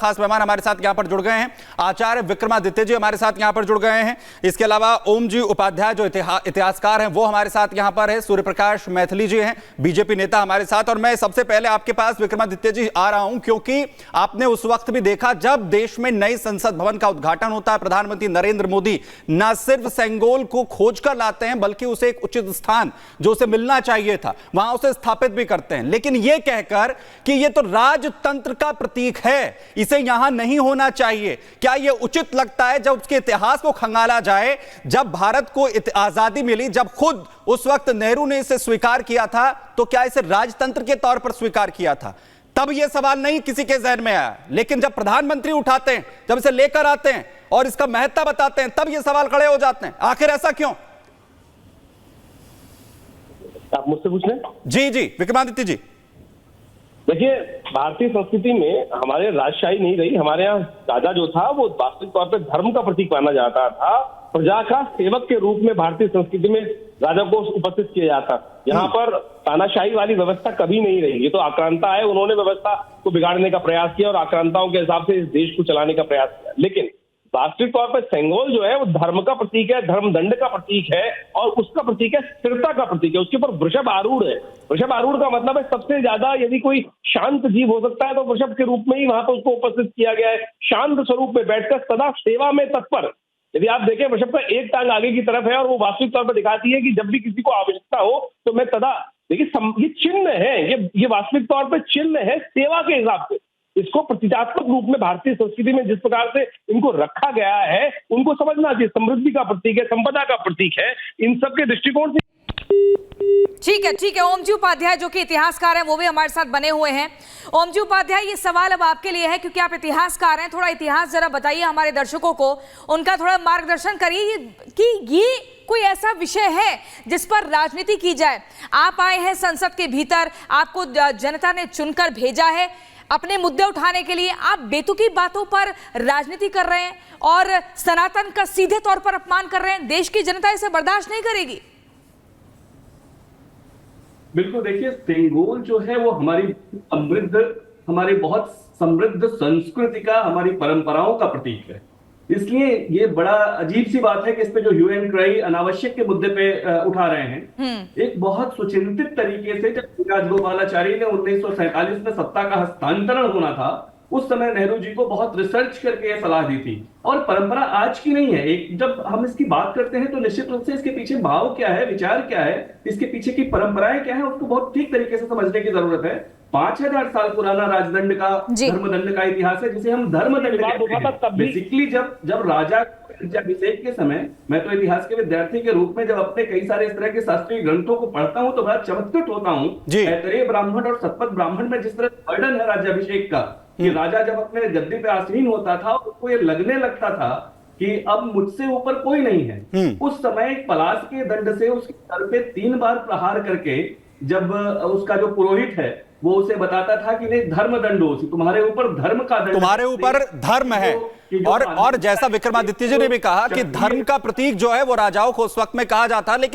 खास मेहमान हमारे साथ यहाँ पर जुड़ गए हैं। आचार्य विक्रमादित्य जी हमारे साथ यहाँ पर जुड़ गए हैं। इसके अलावा ओम जी उपाध्याय जो इतिहासकार हैं वो हमारे साथ यहाँ पर है। सूर्य प्रकाश मैथिली जी हैं, बीजेपी नेता हमारे साथ। और मैं सबसे पहले आपके पास विक्रमादित्य जी आ रहा हूं क्योंकि आपने उस वक्त भी देखा जब देश में नई संसद भवन का उद्घाटन होता है, प्रधानमंत्री नरेंद्र मोदी न सिर्फ सेंगोल को खोजकर लाते हैं बल्कि उसे एक उचित स्थान जो उसे मिलना चाहिए था वहां उसे स्थापित भी करते हैं, लेकिन यह कहकर कि यह तो राजतंत्र का प्रतीक है, इसे यहां नहीं होना चाहिए। क्या यह उचित लगता है? जब उसके इतिहास को खंगाला जाए, जब भारत को आजादी मिली, जब खुद उस वक्त नेहरू ने इसे स्वीकार किया था, तो क्या इसे राजतंत्र के तौर पर स्वीकार किया था? तब यह सवाल नहीं किसी के जहन में आया, लेकिन जब प्रधानमंत्री उठाते हैं, जब इसे लेकर आते हैं और इसका महत्व बताते हैं, तब यह सवाल खड़े हो जाते हैं। आखिर ऐसा क्यों? आप मुझसे पूछ रहे हैं? जी जी विक्रमादित्य जी। देखिए, भारतीय संस्कृति में हमारे राजशाही नहीं रही। हमारे यहाँ राजा जो था वो वास्तविक तौर पर धर्म का प्रतीक माना जाता था। प्रजा का सेवक के रूप में भारतीय संस्कृति में राजा को उपस्थित किया जाता। यहाँ पर तानाशाही वाली व्यवस्था कभी नहीं रही। ये तो आक्रांता है, उन्होंने व्यवस्था को बिगाड़ने का प्रयास किया और आक्रांताओं के हिसाब से इस देश को चलाने का प्रयास किया। लेकिन वास्तविक तौर पर सेंगोल जो है वो धर्म का प्रतीक है, धर्म दंड का प्रतीक है और उसका प्रतीक है स्थिरता का प्रतीक है। उसके ऊपर वृषभ आरूढ़ है। वृषभ आरूढ़ का मतलब है सबसे ज्यादा यदि कोई शांत जीव हो सकता है तो वृषभ के रूप में ही वहां पर उसको उपस्थित किया गया है। शांत स्वरूप में बैठकर सदा सेवा में तत्पर। यदि आप देखें, वृषभ का एक टांग आगे की तरफ है और वो वास्तविक तौर पर दिखाती है कि जब भी किसी को आवश्यकता हो तो मैं तदा। देखिए, ये चिन्ह है, ये वास्तविक तौर पर चिन्ह है सेवा के हिसाब से। इसको प्रतीकात्मक रूप में भारतीय संस्कृति में जिस प्रकार से इनको रखा गया है उनको समझना चाहिए। समृद्धि का प्रतीक है, संपदा का प्रतीक है। इन सब के दृष्टिकोण से ठीक है। ओम जी उपाध्याय जो कि इतिहासकार हैं वो भी हमारे साथ बने हुए हैं। ओम जी उपाध्याय, ये सवाल अब आपके लिए है क्योंकि आप इतिहासकार हैं। थोड़ा इतिहास जरा बताइए हमारे दर्शकों को, उनका थोड़ा मार्गदर्शन करिए कि ये कोई ऐसा विषय है जिस पर राजनीति की जाए। आप आए हैं संसद के भीतर, आपको जनता ने चुनकर भेजा है अपने मुद्दे उठाने के लिए। आप बेतुकी बातों पर राजनीति कर रहे हैं और सनातन का सीधे तौर पर अपमान कर रहे हैं। देश की जनता इसे बर्दाश्त नहीं करेगी। बिल्कुल, देखिए, सेंगोल जो है वो हमारी बहुत समृद्ध संस्कृति का, हमारी परंपराओं का प्रतीक है। इसलिए ये बड़ा अजीब सी बात है कि इस पे जो ह्यू एंड क्राई अनावश्यक के मुद्दे पे उठा रहे हैं। एक बहुत सुचिंतित तरीके से जब राजगोपालाचारी ने 1947 में सत्ता का हस्तांतरण होना था, उस समय नेहरू जी को बहुत रिसर्च करके यह सलाह दी थी। और परंपरा आज की नहीं है। एक जब हम इसकी बात करते हैं तो निश्चित रूप से इसके पीछे भाव क्या है, विचार क्या है, इसके पीछे की परंपराएं क्या है, उसको बहुत ठीक तरीके से समझने की जरूरत है। 5000 साल पुराना राजदंड का, धर्मदंड का इतिहास है जिसे हम धर्मदंड कहते हैं। बेसिकली जब राजा राज्याभिषेक के समय, मैं तो इतिहास के विद्यार्थी के रूप में जब अपने कई सारे इस तरह के शास्त्रीय ग्रंथों को पढ़ता हूं तो बड़ा चमत्कृत होता हूं। ऐतरेय ब्राह्मण और सतपथ ब्राह्मण में जिस तरह वर्णन है राज्याभिषेक का, कि राजा जब अपने गद्दी पे आसीन होता था उसको ये लगने लगता था कि अब मुझसे ऊपर कोई नहीं है। उस समय एक पलाश के दंड से उसके सर पे 3 बार प्रहार करके जब उसका जो पुरोहित है वो उसे बताता था कि नहीं, धर्म दंडो, तुम्हारे ऊपर धर्म का दंड, तुम्हारे ऊपर धर्म है। और जैसा विक्रमादित्य जी ने भी कहा कि धर्म का प्रतीक जो है वो राजाओं को उस वक्त में कहा जाता, लेकिन